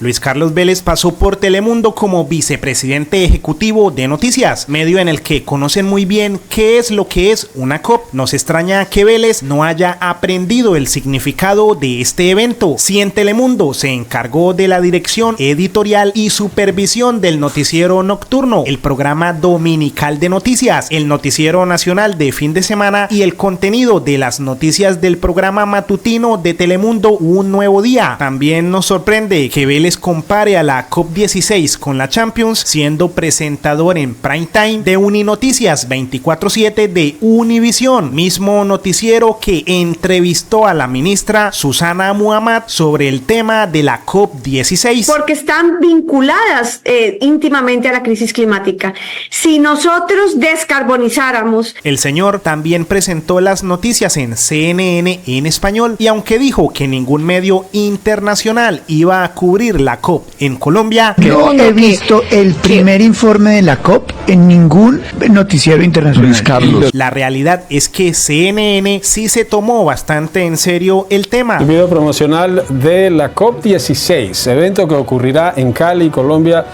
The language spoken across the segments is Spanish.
Luis Carlos Vélez pasó por Telemundo como vicepresidente ejecutivo de Noticias, medio en el que conocen muy bien qué es lo que es una COP. Nos extraña que Vélez no haya aprendido el significado de este evento. Si en Telemundo se encargó de la dirección editorial y supervisión del noticiero nocturno, el programa dominical de noticias, el noticiero nacional de fin de semana y el contenido de las noticias del programa matutino de Telemundo Un Nuevo Día, también nos sorprende que Vélez compare a la COP16 con la Champions, siendo presentador en prime time de Uninoticias 24/7 de Univisión, mismo noticiero que entrevistó a la ministra Susana Muhammad sobre el tema de la COP16. Porque están vinculadas íntimamente a la crisis climática. Si nosotros descarbonizáramos... El señor también presentó las noticias en CNN en español y aunque dijo que ningún medio internacional iba a cubrir la COP en Colombia, no he visto el primer informe de la COP en ningún noticiero internacional. Luis Carlos. La realidad es que CNN sí se tomó bastante en serio el tema. El video promocional de la COP16, evento que ocurrirá en Cali, Colombia,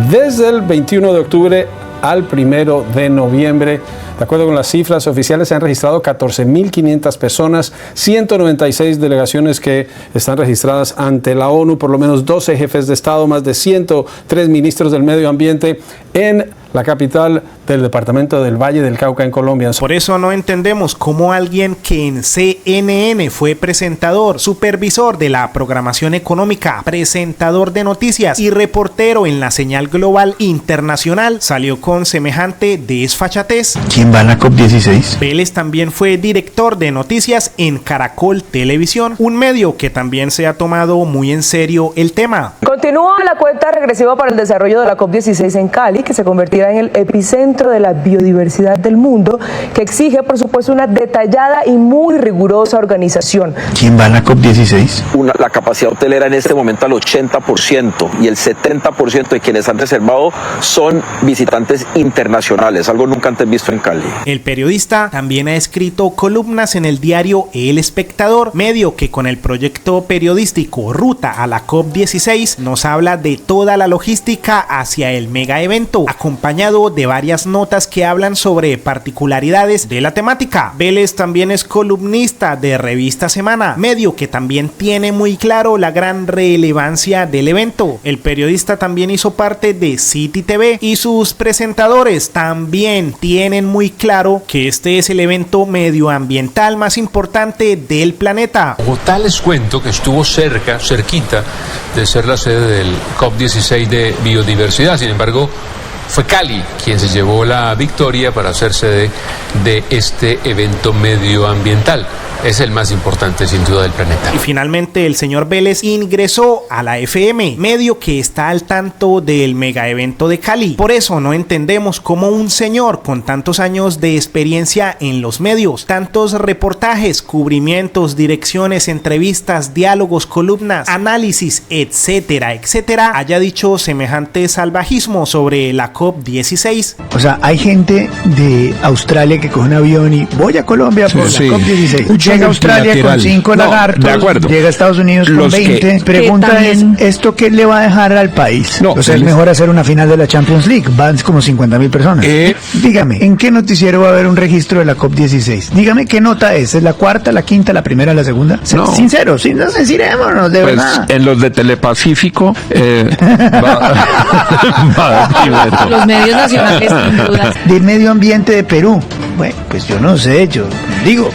desde el 21 de octubre al 1 de noviembre. De acuerdo con las cifras oficiales, se han registrado 14.500 personas, 196 delegaciones que están registradas ante la ONU, por lo menos 12 jefes de Estado, más de 103 ministros del medio ambiente en la capital del departamento del Valle del Cauca en Colombia. Por eso no entendemos cómo alguien que en CNN fue presentador, supervisor de la programación económica, presentador de noticias y reportero en la señal global internacional salió con semejante desfachatez. ¿Quién va a la COP16? Vélez también fue director de noticias en Caracol Televisión, un medio que también se ha tomado muy en serio el tema. Continúa la cuenta regresiva para el desarrollo de la COP16 en Cali, que se convertirá en el epicentro de la biodiversidad del mundo, que exige, por supuesto, una detallada y muy rigurosa organización. ¿Quién va a la COP16? La capacidad hotelera en este momento al 80% y el 70% de quienes han reservado son visitantes internacionales, algo nunca antes visto en Cali. El periodista también ha escrito columnas en el diario El Espectador, medio que con el proyecto periodístico Ruta a la COP16 nos habla de toda la logística hacia el mega evento, acompañado de varias notas que hablan sobre particularidades de la temática. Vélez también es columnista de Revista Semana, medio que también tiene muy claro la gran relevancia del evento. El periodista también hizo parte de City TV y sus presentadores también tienen muy claro que este es el evento medioambiental más importante del planeta. Bogotá, les cuento que estuvo cerquita de ser la sede del COP16 de biodiversidad. Sin embargo, fue Cali quien se llevó la victoria para ser sede de este evento medioambiental. Es el más importante, sin duda, del planeta. Y finalmente el señor Vélez ingresó a la FM, medio que está al tanto del mega evento de Cali. Por eso no entendemos cómo un señor con tantos años de experiencia en los medios, tantos reportajes, cubrimientos, direcciones, entrevistas, diálogos, columnas, análisis, etcétera, etcétera, haya dicho semejante salvajismo sobre la COP16. O sea, hay gente de Australia que coge un avión y voy a Colombia por la COP16. Llega a Australia con 5 lagartos, llega a Estados Unidos con 20. Pregunta es, ¿esto qué le va a dejar al país? O sea, es mejor hacer una final de la Champions League, van como 50.000 personas. Dígame, ¿en qué noticiero va a haber un registro de la COP16? Dígame qué nota es la cuarta, la quinta, la primera, la segunda. Sincero, sincerémonos, de verdad. En los de Telepacífico los medios nacionales, sin duda. De Medio Ambiente de Perú. Bueno, pues yo no sé, yo digo,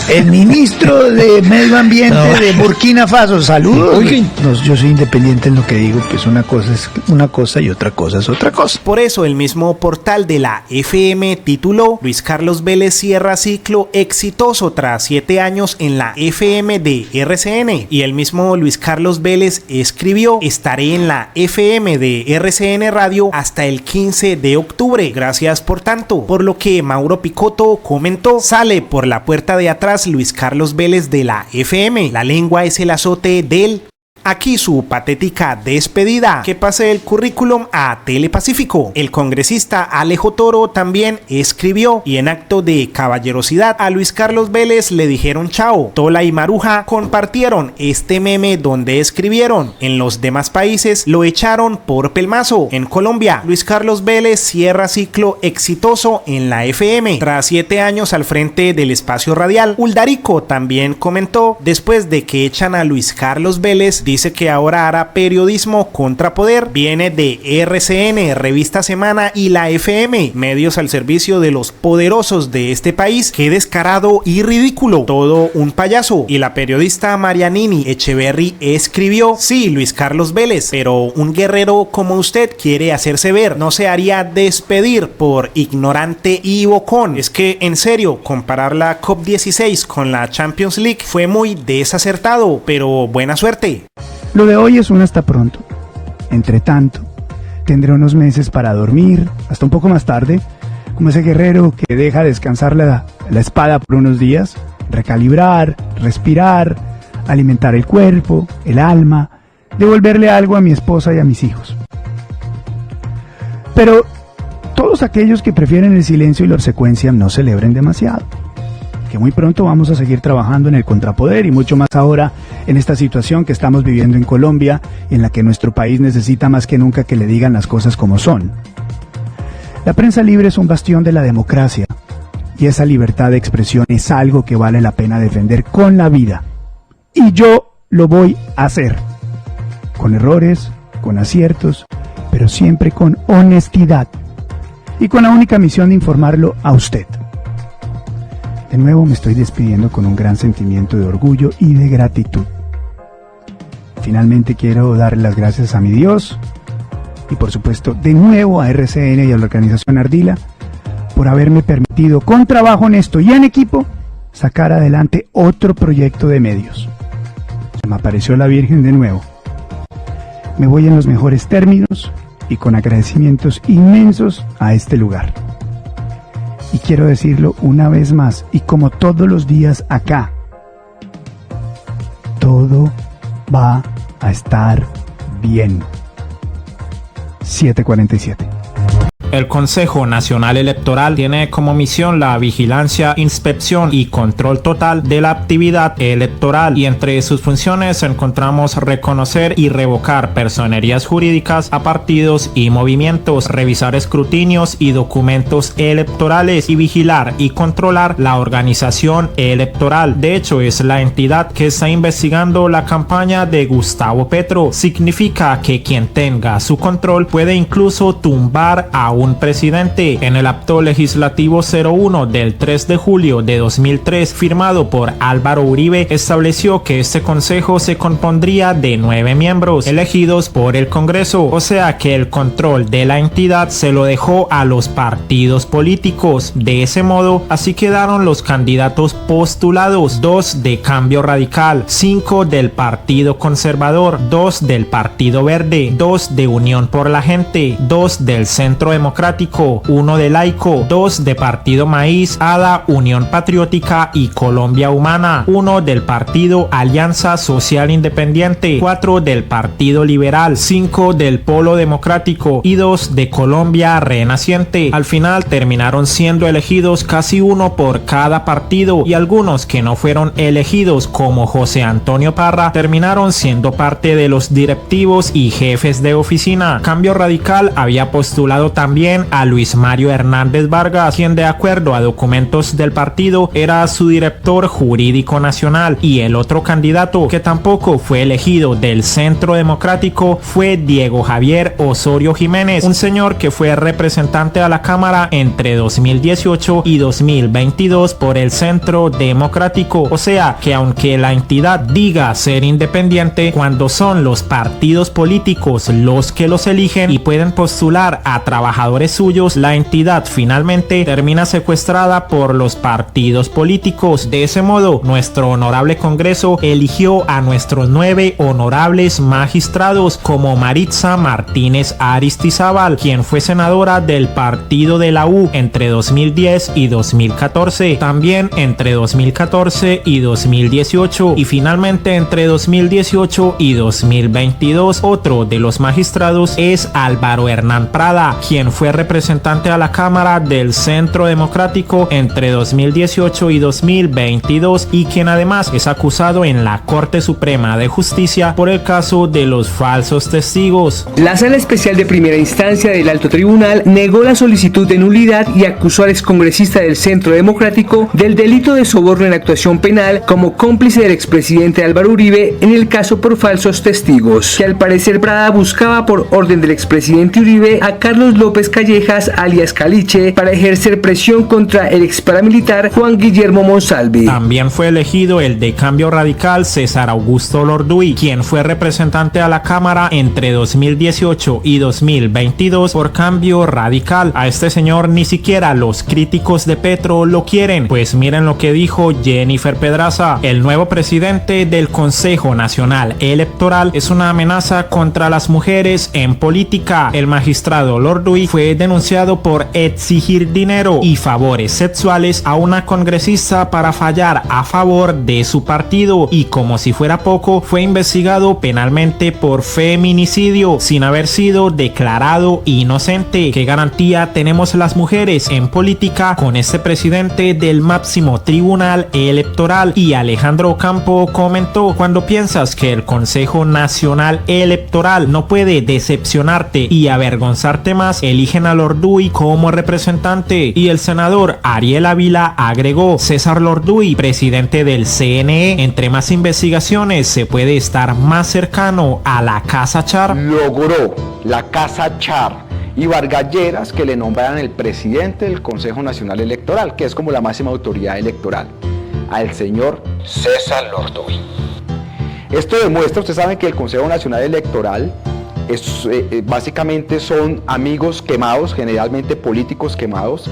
el ministro de Medio Ambiente de Burkina Faso, saludos. No, yo soy independiente en lo que digo, pues una cosa es una cosa y otra cosa es otra cosa. Por eso el mismo portal de la FM tituló: Luis Carlos Vélez cierra ciclo exitoso tras 7 años en la FM de RCN. Y el mismo Luis Carlos Vélez escribió: estaré en la FM de RCN Radio hasta el 15 de octubre. Gracias por tanto. Por lo que Mauro Picotto comentó: sale por la puerta de atrás Luis Carlos Vélez de la FM. La lengua es el azote del Aquí su patética despedida. Que pase el currículum a Telepacífico. El congresista Alejo Toro también escribió y en acto de caballerosidad a Luis Carlos Vélez le dijeron chao. Tola y Maruja compartieron este meme donde escribieron: en los demás países lo echaron por pelmazo. En Colombia, Luis Carlos Vélez cierra ciclo exitoso en la FM. Tras 7 años al frente del espacio radial, Uldarico también comentó: después de que echan a Luis Carlos Vélez, dice que ahora hará periodismo contrapoder. Viene de RCN, Revista Semana y la FM, medios al servicio de los poderosos de este país. Qué descarado y ridículo, todo un payaso. Y la periodista Marianini Echeverry escribió: sí, Luis Carlos Vélez, pero un guerrero como usted quiere hacerse ver, no se haría despedir por ignorante y bocón. Es que en serio, comparar la COP16 con la Champions League fue muy desacertado, pero buena suerte. Lo de hoy es un hasta pronto. Entre tanto, tendré unos meses para dormir, hasta un poco más tarde, como ese guerrero que deja descansar la espada por unos días, recalibrar, respirar, alimentar el cuerpo, el alma, devolverle algo a mi esposa y a mis hijos. Pero todos aquellos que prefieren el silencio y la obsecuencia no celebren demasiado, que muy pronto vamos a seguir trabajando en el contrapoder y mucho más ahora en esta situación que estamos viviendo en Colombia, en la que nuestro país necesita más que nunca que le digan las cosas como son. La prensa libre es un bastión de la democracia y esa libertad de expresión es algo que vale la pena defender con la vida. Y yo lo voy a hacer, con errores, con aciertos, pero siempre con honestidad y con la única misión de informarlo a usted. De nuevo me estoy despidiendo con un gran sentimiento de orgullo y de gratitud. Finalmente quiero darle las gracias a mi Dios y por supuesto de nuevo a RCN y a la organización Ardila por haberme permitido con trabajo honesto y en equipo sacar adelante otro proyecto de medios. Se me apareció la Virgen de nuevo. Me voy en los mejores términos y con agradecimientos inmensos a este lugar. Y quiero decirlo una vez más, y como todos los días acá, todo va a estar bien. 7:47. El Consejo Nacional Electoral tiene como misión la vigilancia, inspección y control total de la actividad electoral y entre sus funciones encontramos reconocer y revocar personerías jurídicas a partidos y movimientos, revisar escrutinios y documentos electorales y vigilar y controlar la organización electoral. De hecho, es la entidad que está investigando la campaña de Gustavo Petro. Significa que quien tenga su control puede incluso tumbar a un presidente. En el acto legislativo 01 del 3 de julio de 2003 firmado por Álvaro Uribe estableció que este consejo se compondría de 9 miembros elegidos por el Congreso, o sea que el control de la entidad se lo dejó a los partidos políticos. De ese modo, así quedaron los candidatos postulados: 2 de Cambio Radical, 5 del Partido Conservador, 2 del Partido Verde, 2 de Unión por la Gente, 2 del Centro Democrático, 1 de Laico, 2 de Partido Maíz, ADA, Unión Patriótica y Colombia Humana, 1 del Partido Alianza Social Independiente, 4 del Partido Liberal, 5 del Polo Democrático y 2 de Colombia Renaciente. Al final terminaron siendo elegidos casi uno por cada partido y algunos que no fueron elegidos, como José Antonio Parra, terminaron siendo parte de los directivos y jefes de oficina. Cambio Radical había postulado también a Luis Mario Hernández Vargas, quien de acuerdo a documentos del partido era su director jurídico nacional, y el otro candidato que tampoco fue elegido del Centro Democrático fue Diego Javier Osorio Jiménez, un señor que fue representante a la Cámara entre 2018 y 2022 por el Centro Democrático. O sea que aunque la entidad diga ser independiente, cuando son los partidos políticos los que los eligen y pueden postular a trabajadores trabajadores suyos, la entidad finalmente termina secuestrada por los partidos políticos. De ese modo, nuestro honorable Congreso eligió a nuestros 9 honorables magistrados, como Maritza Martínez Aristizábal, quien fue senadora del partido de la U entre 2010 y 2014, también entre 2014 y 2018 y finalmente entre 2018 y 2022. Otro de los magistrados es Álvaro Hernán Prada, quien fue representante a la Cámara del Centro Democrático entre 2018 y 2022 y quien además es acusado en la Corte Suprema de Justicia por el caso de los falsos testigos. La Sala Especial de Primera Instancia del Alto Tribunal negó la solicitud de nulidad y acusó al excongresista del Centro Democrático del delito de soborno en actuación penal como cómplice del expresidente Álvaro Uribe en el caso por falsos testigos, que al parecer Prada buscaba por orden del expresidente Uribe a Carlos López Callejas alias Caliche para ejercer presión contra el ex paramilitar Juan Guillermo Monsalve. También fue elegido el de Cambio Radical César Augusto Lorduy, quien fue representante a la Cámara entre 2018 y 2022 por Cambio Radical. A este señor ni siquiera los críticos de Petro lo quieren, pues miren lo que dijo Jennifer Pedraza: el nuevo presidente del Consejo Nacional Electoral es una amenaza contra las mujeres en política. El magistrado Lorduy fue denunciado por exigir dinero y favores sexuales a una congresista para fallar a favor de su partido y, como si fuera poco, fue investigado penalmente por feminicidio sin haber sido declarado inocente. ¿Qué garantía tenemos las mujeres en política con este presidente del máximo tribunal electoral? Y Alejandro Ocampo comentó: cuando piensas que el Consejo Nacional Electoral no puede decepcionarte y avergonzarte más, eligen a Lorduy como representante. Y el senador Ariel Ávila agregó: César Lorduy, presidente del CNE, entre más investigaciones se puede estar más cercano a la Casa Char. Logró la Casa Char y Vargas Lleras que le nombraran el presidente del Consejo Nacional Electoral, que es como la máxima autoridad electoral, al señor César Lorduy. Esto demuestra, ustedes saben que el Consejo Nacional Electoral básicamente son amigos quemados, generalmente políticos quemados,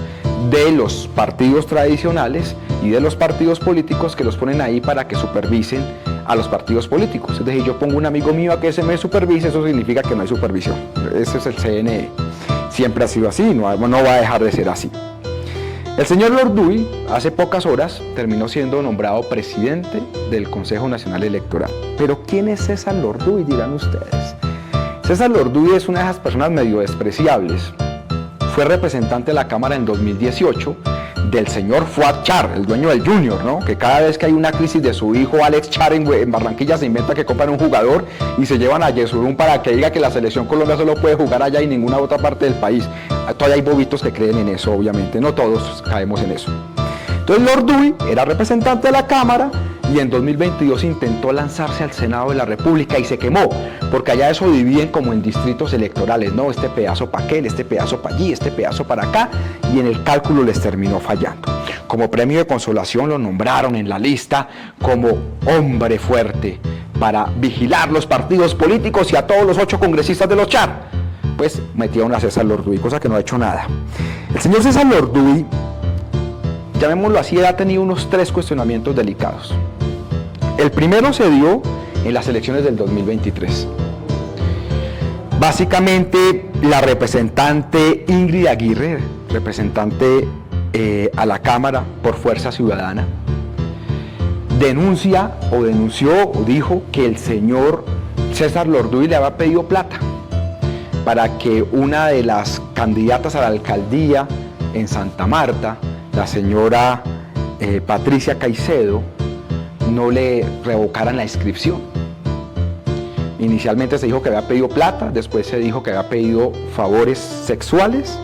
de los partidos tradicionales y de los partidos políticos que los ponen ahí para que supervisen a los partidos políticos. Es decir, yo pongo un amigo mío a que se me supervise, eso significa que no hay supervisión. Ese es el CNE. Siempre ha sido así, no va a dejar de ser así. El señor Lorduy, hace pocas horas, terminó siendo nombrado presidente del Consejo Nacional Electoral. Pero ¿quién es César Lorduy?, dirán ustedes. César Lorduy es una de esas personas medio despreciables. Fue representante de la Cámara en 2018 del señor Fuad Char, el dueño del Junior, ¿no? Que cada vez que hay una crisis de su hijo Alex Char en Barranquilla se inventa que compran un jugador y se llevan a Yesurún para que diga que la selección Colombia solo puede jugar allá y ninguna otra parte del país. Todavía hay bobitos que creen en eso, obviamente, no todos caemos en eso. Entonces Lorduy era representante de la Cámara y en 2022 intentó lanzarse al Senado de la República y se quemó, porque allá eso dividen como en distritos electorales, ¿no? Este pedazo para aquel, este pedazo para allí, este pedazo para acá, y en el cálculo les terminó fallando. Como premio de consolación lo nombraron en la lista como hombre fuerte para vigilar los partidos políticos y a todos los 8 congresistas de los Char. Pues metieron a César Lorduy, cosa que no ha hecho nada. El señor César Lorduy, llamémoslo así, ha tenido unos 3 cuestionamientos delicados. El primero se dio en las elecciones del 2023. Básicamente, la representante Ingrid Aguirre, representante a la Cámara por Fuerza Ciudadana, denunció o dijo que el señor César Lorduy le había pedido plata para que una de las candidatas a la alcaldía en Santa Marta, la señora Patricia Caicedo, no le revocaran la inscripción. Inicialmente se dijo que había pedido plata, después se dijo que había pedido favores sexuales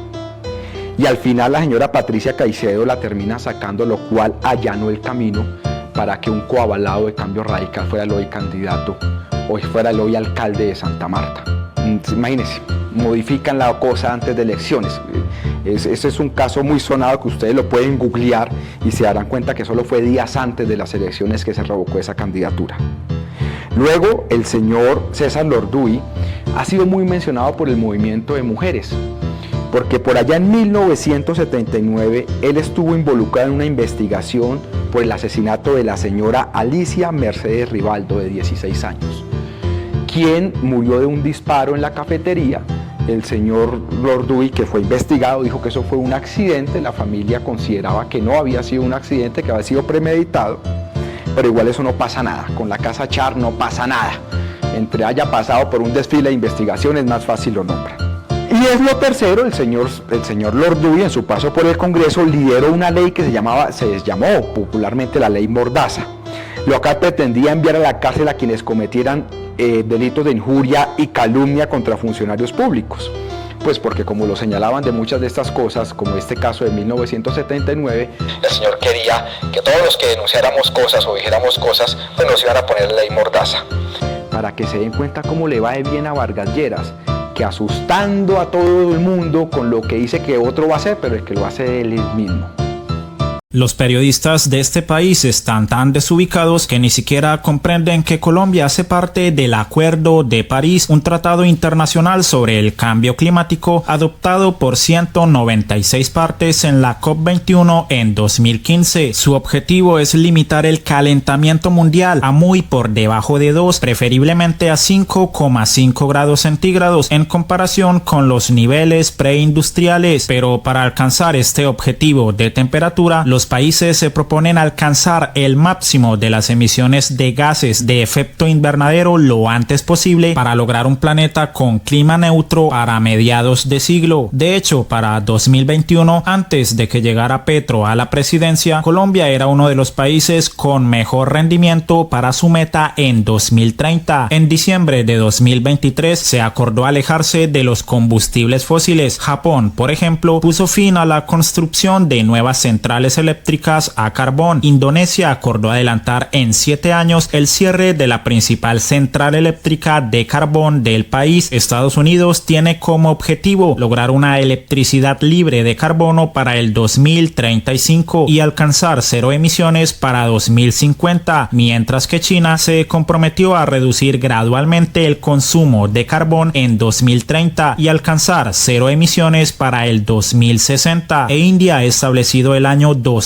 y al final la señora Patricia Caicedo la termina sacando, lo cual allanó el camino para que un coavalado de Cambio Radical fuera el hoy candidato o fuera el hoy alcalde de Santa Marta. Imagínense, modifican la cosa antes de elecciones. Ese es un caso muy sonado que ustedes lo pueden googlear y se darán cuenta que solo fue días antes de las elecciones que se revocó esa candidatura. Luego, el señor César Lorduy ha sido muy mencionado por el movimiento de mujeres. porque por allá en 1979 él estuvo involucrado en una investigación por el asesinato de la señora Alicia Mercedes Rivaldo, de 16 años, quien murió de un disparo en la cafetería. El señor Lord Dewey, que fue investigado, dijo que eso fue un accidente. La familia consideraba que no había sido un accidente, que había sido premeditado, pero igual eso no pasa nada. Con la casa Char no pasa nada. Entre haya pasado por un desfile de investigación, es más fácil lo nombran. Y es lo tercero, el señor Lord Dewey, en su paso por el Congreso, lideró una ley que se llamó popularmente la Ley Mordaza, lo cual pretendía enviar a la cárcel a quienes cometieran delitos de injuria y calumnia contra funcionarios públicos. Pues porque, como lo señalaban de muchas de estas cosas, como este caso de 1979, el señor quería que todos los que denunciáramos cosas o dijéramos cosas, pues nos iban a poner la Ley Mordaza. Para que se den cuenta cómo le va de bien a Vargas Lleras, que asustando a todo el mundo con lo que dice que otro va a hacer, pero el que lo hace él mismo. Los periodistas de este país están tan desubicados que ni siquiera comprenden que Colombia hace parte del Acuerdo de París, un tratado internacional sobre el cambio climático adoptado por 196 partes en la COP21 en 2015. Su objetivo es limitar el calentamiento mundial a muy por debajo de 2, preferiblemente a 5,5 grados centígrados en comparación con los niveles preindustriales. Pero para alcanzar este objetivo de temperatura, los países se proponen alcanzar el máximo de las emisiones de gases de efecto invernadero lo antes posible para lograr un planeta con clima neutro para mediados de siglo. De hecho, para 2021, antes de que llegara Petro a la presidencia, Colombia era uno de los países con mejor rendimiento para su meta en 2030. En diciembre de 2023 se acordó alejarse de los combustibles fósiles. Japón, por ejemplo, puso fin a la construcción de nuevas centrales eléctricas a carbón. Indonesia acordó adelantar en 7 años el cierre de la principal central eléctrica de carbón del país. Estados Unidos tiene como objetivo lograr una electricidad libre de carbono para el 2035 y alcanzar cero emisiones para 2050, mientras que China se comprometió a reducir gradualmente el consumo de carbón en 2030 y alcanzar cero emisiones para el 2060. E India ha establecido el año 2070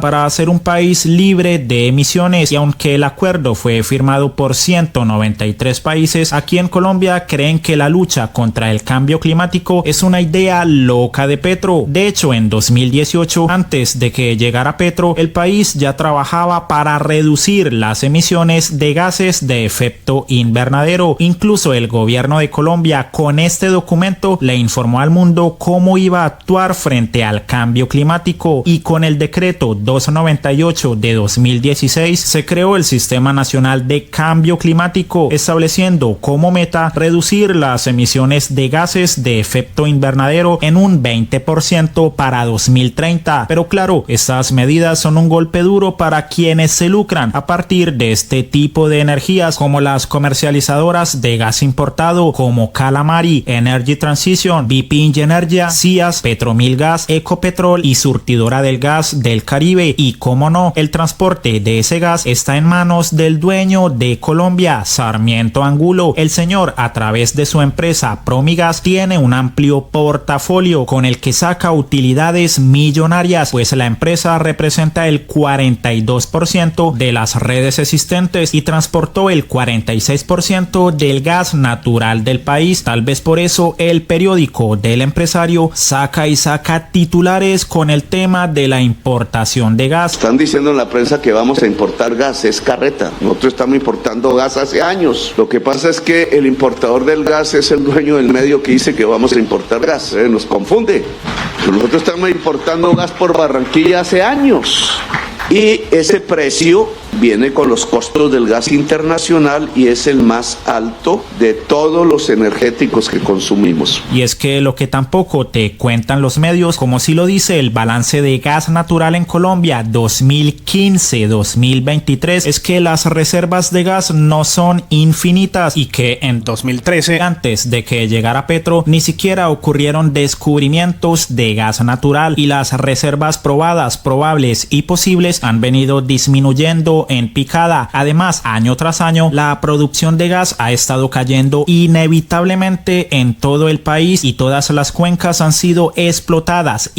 para ser un país libre de emisiones, y aunque el acuerdo fue firmado por 193 países, aquí en Colombia creen que la lucha contra el cambio climático es una idea loca de Petro. De hecho, en 2018, antes de que llegara Petro, el país ya trabajaba para reducir las emisiones de gases de efecto invernadero. Incluso el gobierno de Colombia, con este documento, le informó al mundo cómo iba a actuar frente al cambio climático, y con el decreto 298 de 2016 se creó el Sistema Nacional de Cambio Climático, estableciendo como meta reducir las emisiones de gases de efecto invernadero en un 20% para 2030. Pero claro, estas medidas son un golpe duro para quienes se lucran a partir de este tipo de energías, como las comercializadoras de gas importado como Calamari, Energy Transition, BP Ingenergia, CIAS, Petromilgas, Ecopetrol y surtidora del gas del Caribe. Y como no, el transporte de ese gas está en manos del dueño de Colombia, Sarmiento Angulo. El señor, a través de su empresa Promigas, tiene un amplio portafolio con el que saca utilidades millonarias, pues la empresa representa el 42% de las redes existentes y transportó el 46% del gas natural del país. Tal vez por eso el periódico del empresario saca titulares con el tema de la importación de gas. Están diciendo en la prensa que vamos a importar gas, es carreta. Nosotros estamos importando gas hace años. Lo que pasa es que el importador del gas es el dueño del medio que dice que vamos a importar gas. Nos confunde. Nosotros estamos importando gas por Barranquilla hace años. Y ese precio viene con los costos del gas internacional y es el más alto de todos los energéticos que consumimos. Y es que lo que tampoco te cuentan los medios, como si lo dice el balance de gas natural en Colombia 2015-2023, es que las reservas de gas no son infinitas y que en 2013, antes de que llegara Petro, ni siquiera ocurrieron descubrimientos de gas natural y las reservas probadas, probables y posibles han venido disminuyendo ido en picada. Además, año tras año, la producción de gas ha estado cayendo inevitablemente en todo el país y todas las cuencas han sido explotadas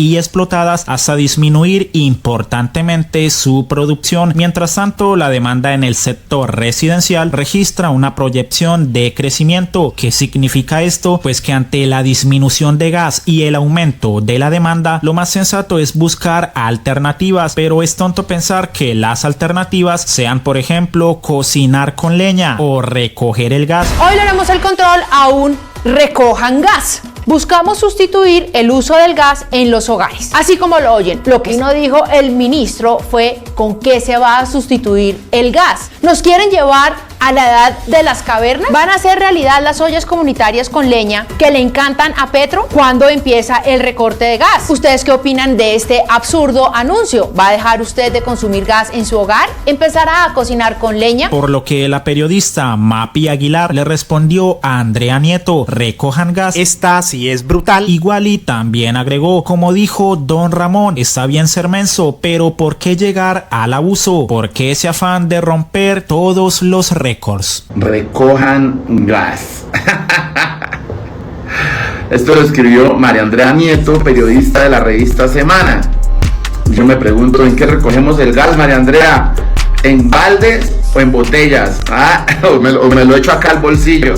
hasta disminuir importantemente su producción. Mientras tanto, la demanda en el sector residencial registra una proyección de crecimiento. ¿Qué significa esto? Pues que ante la disminución de gas y el aumento de la demanda, lo más sensato es buscar alternativas, pero es tonto pensar que las alternativas sean, por ejemplo, cocinar con leña o recoger el gas. Hoy le haremos el control a un recojan gas. Buscamos sustituir el uso del gas en los hogares. Así como lo oyen, lo que no dijo el ministro fue con qué se va a sustituir el gas. ¿Nos quieren llevar a la edad de las cavernas? ¿Van a hacer realidad las ollas comunitarias con leña que le encantan a Petro? ¿Cuándo empieza el recorte de gas? ¿Ustedes qué opinan de este absurdo anuncio? ¿Va a dejar usted de consumir gas en su hogar? ¿Empezará a cocinar con leña? Por lo que la periodista Mapi Aguilar le respondió a Andrea Nieto: recojan gas. Esta sí es brutal. Igual y también agregó: como dijo don Ramón, está bien ser menso, pero ¿por qué llegar al abuso? ¿Por qué ese afán de romper todos los récords? Recojan gas. Esto lo escribió María Andrea Nieto, periodista de la revista Semana. Yo me pregunto, ¿en qué recogemos el gas, María Andrea? ¿En baldes o en botellas? O me lo echo acá al bolsillo.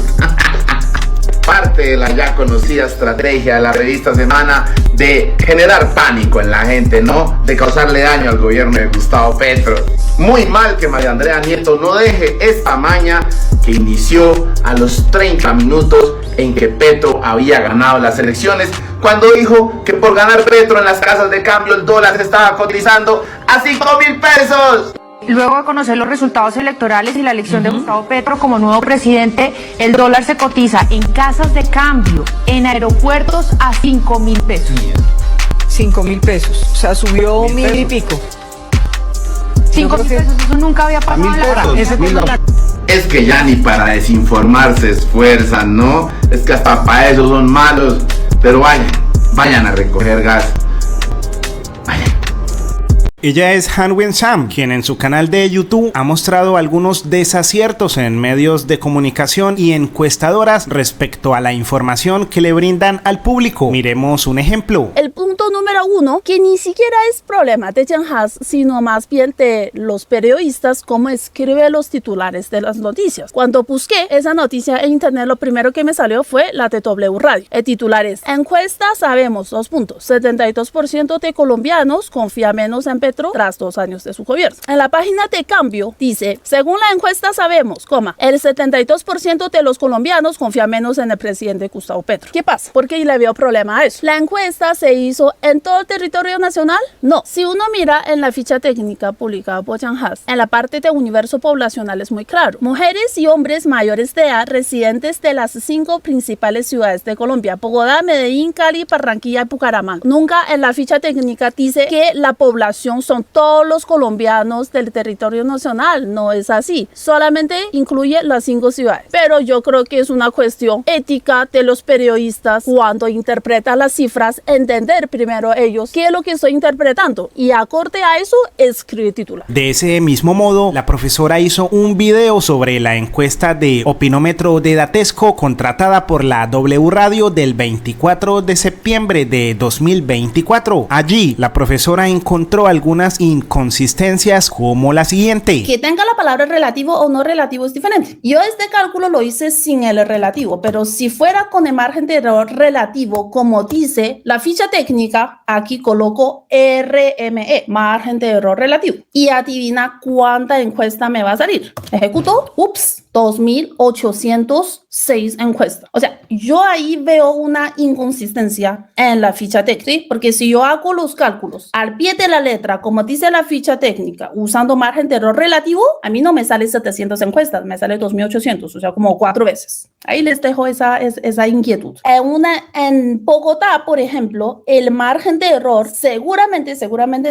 Parte de la ya conocida estrategia de la revista Semana de generar pánico en la gente, ¿no? De causarle daño al gobierno de Gustavo Petro. Muy mal que María Andrea Nieto no deje esta maña que inició a los 30 minutos en que Petro había ganado las elecciones, cuando dijo que por ganar Petro en las casas de cambio el dólar se estaba cotizando a 5.000 pesos. Luego de conocer los resultados electorales y la elección de Gustavo Petro como nuevo presidente, el dólar se cotiza en casas de cambio, en aeropuertos a 5.000 pesos. 5.000 pesos, o sea, subió 1.000 y pico. 5.000 pesos, eso nunca había pasado en la... Es que ya ni para desinformar se esfuerzan, ¿no? Es que hasta para eso son malos. Pero vayan a recoger gas. Ella es Han Wen-sam, quien en su canal de YouTube ha mostrado algunos desaciertos en medios de comunicación y encuestadoras respecto a la información que le brindan al público. Miremos un ejemplo. El punto número 1, que ni siquiera es problema de Jen Haas, sino más bien de los periodistas, cómo escribe los titulares de las noticias. Cuando busqué esa noticia en internet, lo primero que me salió fue la de W Radio. El titular es: encuesta sabemos, 72% de colombianos confía menos en Petro tras 2 años de su gobierno. En la página de Cambio dice: según la encuesta sabemos, el 72% de los colombianos confía menos en el presidente Gustavo Petro. ¿Qué pasa? ¿Por qué le veo problema a eso? ¿La encuesta se hizo en todo el territorio nacional? No. Si uno mira en la ficha técnica publicada por Jen Haas, en la parte de universo poblacional es muy claro: mujeres y hombres mayores de edad residentes de las 5 principales ciudades de Colombia: Bogotá, Medellín, Cali, Barranquilla y Bucaramanga. Nunca en la ficha técnica dice que la población son todos los colombianos del territorio nacional. No es así, solamente incluye las 5 ciudades. Pero yo creo que es una cuestión ética de los periodistas cuando interpretan las cifras, entender primero ellos qué es lo que estoy interpretando y acorde a eso escribe titular. De ese mismo modo, la profesora hizo un video sobre la encuesta de opinómetro de Datesco contratada por la W Radio del 24 de septiembre de 2024. Allí, la profesora encontró algunas inconsistencias como la siguiente. Que tenga la palabra relativo o no relativo es diferente. Yo este cálculo lo hice sin el relativo, pero si fuera con el margen de error relativo, como dice la ficha técnica, aquí coloco RME, margen de error relativo. Y adivina cuánta encuesta me va a salir. Ejecutó, 2.806 encuestas. O sea, yo ahí veo una inconsistencia en la ficha técnica, porque si yo hago los cálculos al pie de la letra, como dice la ficha técnica, usando margen de error relativo, a mí no me sale 700 encuestas, me sale 2.800, o sea, como 4 veces. Ahí les dejo esa inquietud. En Bogotá, por ejemplo, el margen de error, seguramente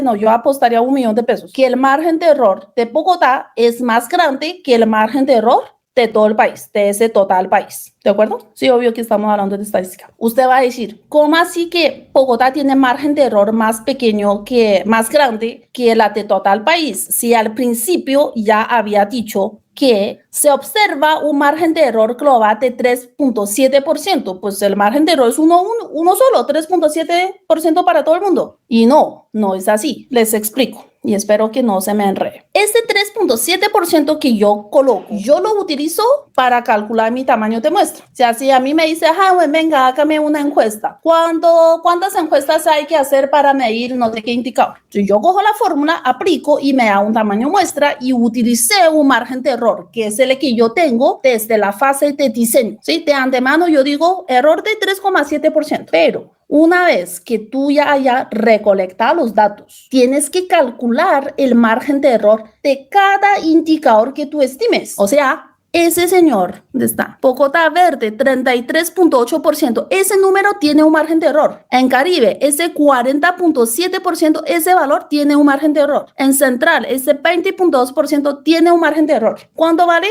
no, yo apostaría $1 millón, que el margen de error de Bogotá es más grande que el margen de error de todo el país, de ese total país. ¿De acuerdo? Sí, obvio que estamos hablando de estadística. Usted va a decir, ¿cómo así que Bogotá tiene margen de error más pequeño, más grande que la de total país? Si al principio ya había dicho que se observa un margen de error global de 3.7%, pues el margen de error es uno solo, 3.7% para todo el mundo. Y no es así. Les explico y espero que no se me enrede. Ese 3.7% que yo coloco, yo lo utilizo para calcular mi tamaño de muestra. O sea, si a mí me dice, bueno, venga, hágame una encuesta. ¿Cuántas encuestas hay que hacer para medir no sé qué indicador? Si yo cojo la fórmula, aplico y me da un tamaño muestra y utilicé un margen de error, que es el que yo tengo desde la fase de diseño. ¿Sí? De antemano yo digo error de 3.7%, pero una vez que tú ya hayas recolectado los datos, tienes que calcular el margen de error de cada indicador que tú estimes. O sea, ese señor, ¿dónde está? Bogotá Verde, 33.8%. Ese número tiene un margen de error. En Caribe, ese 40.7%, ese valor tiene un margen de error. En Central, ese 20.2% tiene un margen de error. ¿Cuánto vale?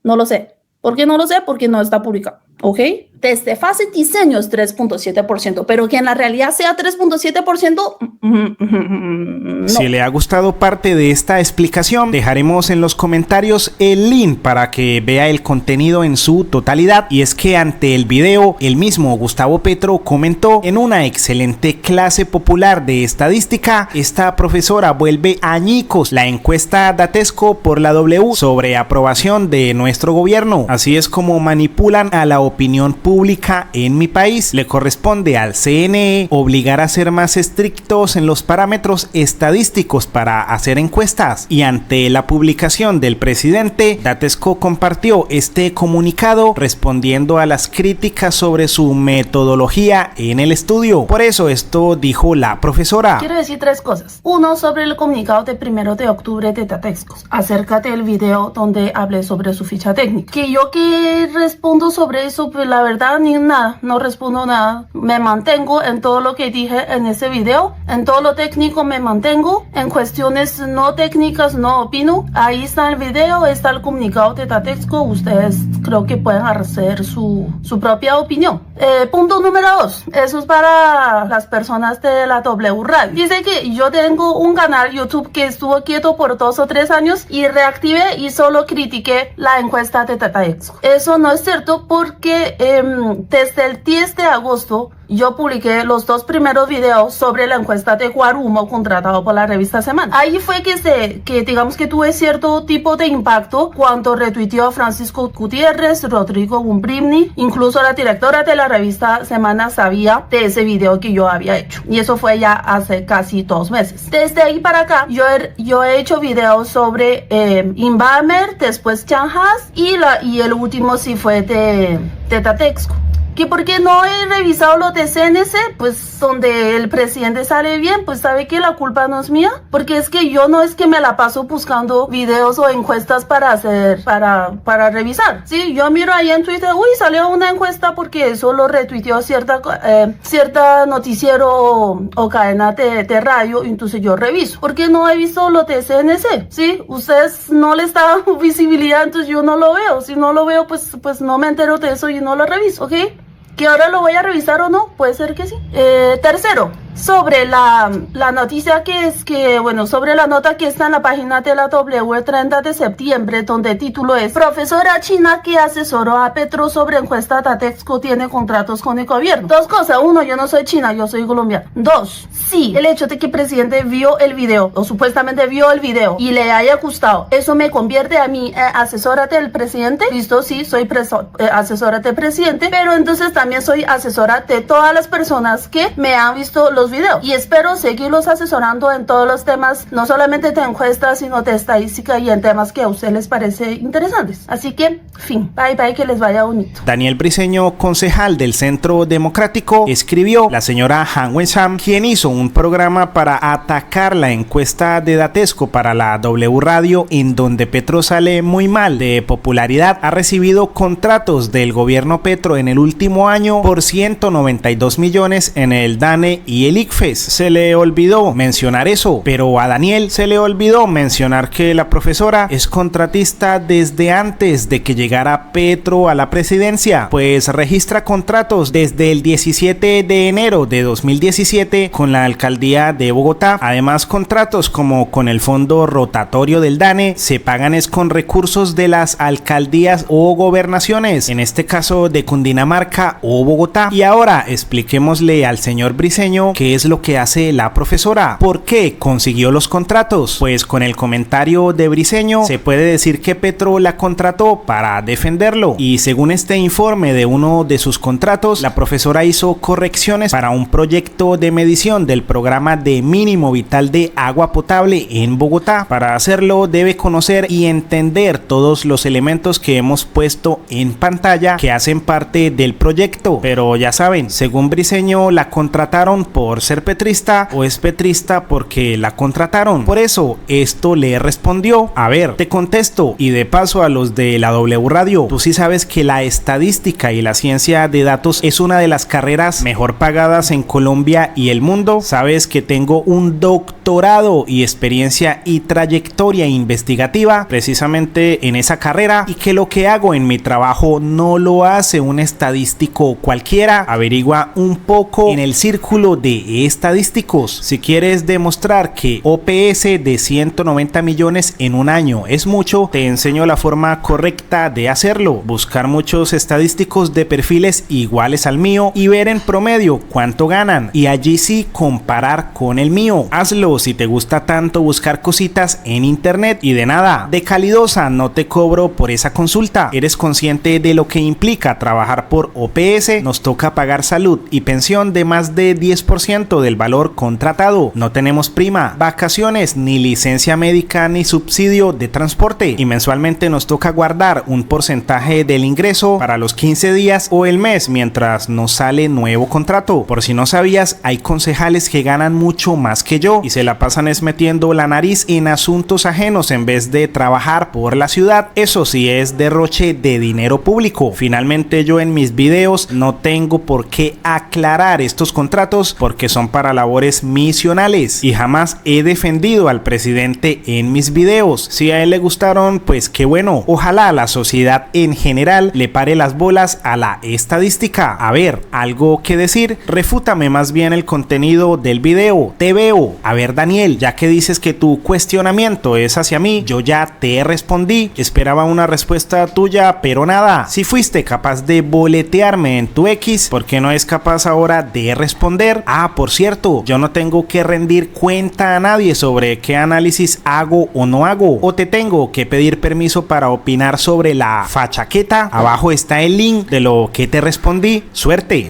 No lo sé. ¿Por qué no lo sé? Porque no está publicado. ¿Ok? Desde fase diseño es 3.7%, pero que en la realidad sea 3.7%, no. Si le ha gustado parte de esta explicación, dejaremos en los comentarios el link para que vea el contenido en su totalidad. Y es que ante el video, el mismo Gustavo Petro comentó: en una excelente clase popular de estadística, esta profesora vuelve añicos la encuesta Datesco por la W sobre aprobación de nuestro gobierno. Así es como manipulan a la opinión pública en mi país. Le corresponde al CNE obligar a ser más estrictos en los parámetros estadísticos para hacer encuestas. Y ante la publicación del presidente, Datesco compartió este comunicado respondiendo a las críticas sobre su metodología en el estudio. Por eso esto dijo la profesora. Quiero decir tres cosas. Uno, sobre el comunicado de 1 de octubre de Datesco, acerca del video donde hablé sobre su ficha técnica. Que yo que respondo sobre eso, pues la verdad ni nada, no respondo nada. Me mantengo en todo lo que dije en ese video, en todo lo técnico me mantengo, en cuestiones no técnicas no opino. Ahí está el video, está el comunicado de Datesco, ustedes creo que pueden hacer su propia opinión. Punto número 2, eso es para las personas de la W Radio. Dice que yo tengo un canal YouTube que estuvo quieto por 2 o 3 años y reactivé y solo critiqué la encuesta de Datesco. Eso no es cierto porque desde el 10 de agosto yo publiqué los 2 primeros videos sobre la encuesta de Guarumo contratado por la revista Semana. Ahí fue que digamos que tuve cierto tipo de impacto cuando retuiteó a Francisco Gutiérrez, Rodrigo Bumbrimni, incluso la directora de la revista Semana sabía de ese video que yo había hecho. Y eso fue ya hace casi 2 meses. Desde ahí para acá yo he hecho videos sobre Inbamer, después Chanjas y el último sí fue de Datesco. Que porque no he revisado lo de CNC, pues donde el presidente sale bien, pues sabe que la culpa no es mía, porque es que yo no es que me la paso buscando videos o encuestas para hacer, para revisar. Sí, yo miro ahí en Twitter, salió una encuesta porque eso lo retuiteó cierta noticiero o cadena de radio, entonces yo reviso, porque no he visto lo de CNC, sí, ustedes no le está visibilidad, entonces yo no lo veo, si no lo veo, pues no me entero de eso y no lo reviso, ¿ok? ¿Que ahora lo voy a revisar o no? Puede ser que sí. Tercero, sobre la noticia sobre la nota que está en la página de la W 30 de septiembre, donde el título es: profesora china que asesoró a Petro sobre encuesta Datesco tiene contratos con el gobierno. 2 cosas. 1, yo no soy china, yo soy colombiana. 2, sí, el hecho de que el presidente vio el video, o supuestamente vio el video, y le haya gustado, eso me convierte a mí asesora del presidente. Listo, sí, soy asesora del presidente, pero entonces también soy asesora de todas las personas que me han visto los videos, y espero seguirlos asesorando en todos los temas, no solamente de encuestas, sino de estadística y en temas que a ustedes les parece interesantes. Así que, fin, bye, que les vaya bonito. Daniel Briceño, concejal del Centro Democrático, escribió: la señora Han Wen-sam, quien hizo un programa para atacar la encuesta de Datesco para la W Radio, en donde Petro sale muy mal de popularidad, ha recibido contratos del gobierno Petro en el último año por 192 millones en el DANE y el ICFES. Se le olvidó mencionar eso, pero a Daniel se le olvidó mencionar que la profesora es contratista desde antes de que llegara Petro a la presidencia, pues registra contratos desde el 17 de enero de 2017 con la alcaldía de Bogotá. Además, contratos como con el fondo rotatorio del DANE se pagan es con recursos de las alcaldías o gobernaciones, en este caso de Cundinamarca o Bogotá. Y ahora expliquémosle al señor Briceño qué es lo que hace la profesora, por qué consiguió los contratos. Pues con el comentario de Briceño se puede decir que Petro la contrató para defenderlo, y según este informe de uno de sus contratos, la profesora hizo correcciones para un proyecto de medición del programa de mínimo vital de agua potable en Bogotá. Para hacerlo debe conocer y entender todos los elementos que hemos puesto en pantalla que hacen parte del proyecto. Pero ya saben, según Briceño, la contrataron por ser petrista o es petrista porque la contrataron. Por eso esto le respondió. A ver, te contesto, y de paso a los de la W Radio, tú sí sabes que la estadística y la ciencia de datos es una de las carreras mejor pagadas en Colombia y el mundo. Sabes que tengo un doctorado y experiencia y trayectoria investigativa precisamente en esa carrera, y que lo que hago en mi trabajo no lo hace un estadístico cualquiera. Averigua un poco en el círculo de estadísticos. Si quieres demostrar que OPS de 190 millones en un año es mucho, te enseño la forma correcta de hacerlo. Buscar muchos estadísticos de perfiles iguales al mío y ver en promedio cuánto ganan, y allí sí comparar con el mío. Hazlo si te gusta tanto buscar cositas en internet. Y de nada, de Calidosa no te cobro por esa consulta. ¿Eres consciente de lo que implica trabajar por OPS? Nos toca pagar salud y pensión de más de 10% del valor contratado. No tenemos prima, vacaciones, ni licencia médica, ni subsidio de transporte, y mensualmente nos toca guardar un porcentaje del ingreso para los 15 días o el mes mientras nos sale nuevo contrato. Por si no sabías, hay concejales que ganan mucho más que yo y se la pasan es metiendo la nariz en asuntos ajenos en vez de trabajar por la ciudad. Eso sí es derroche de dinero público. Finalmente, yo en mis videos no tengo por qué aclarar estos contratos porque son para labores misionales, y jamás he defendido al presidente en mis videos. Si a él le gustaron, pues qué bueno. Ojalá a la sociedad en general le pare las bolas a la estadística. A ver, ¿algo que decir? Refútame más bien el contenido del video. Te veo. A ver, Daniel, ya que dices que tu cuestionamiento es hacia mí, yo ya te respondí. Esperaba una respuesta tuya, pero nada. Si fuiste capaz de boletearme en tu X, ¿por qué no es capaz ahora de responder? Ah, por cierto, yo no tengo que rendir cuenta a nadie sobre qué análisis hago o no hago, o te tengo que pedir permiso para opinar sobre la fachaqueta. Abajo está el link de lo que te respondí. Suerte.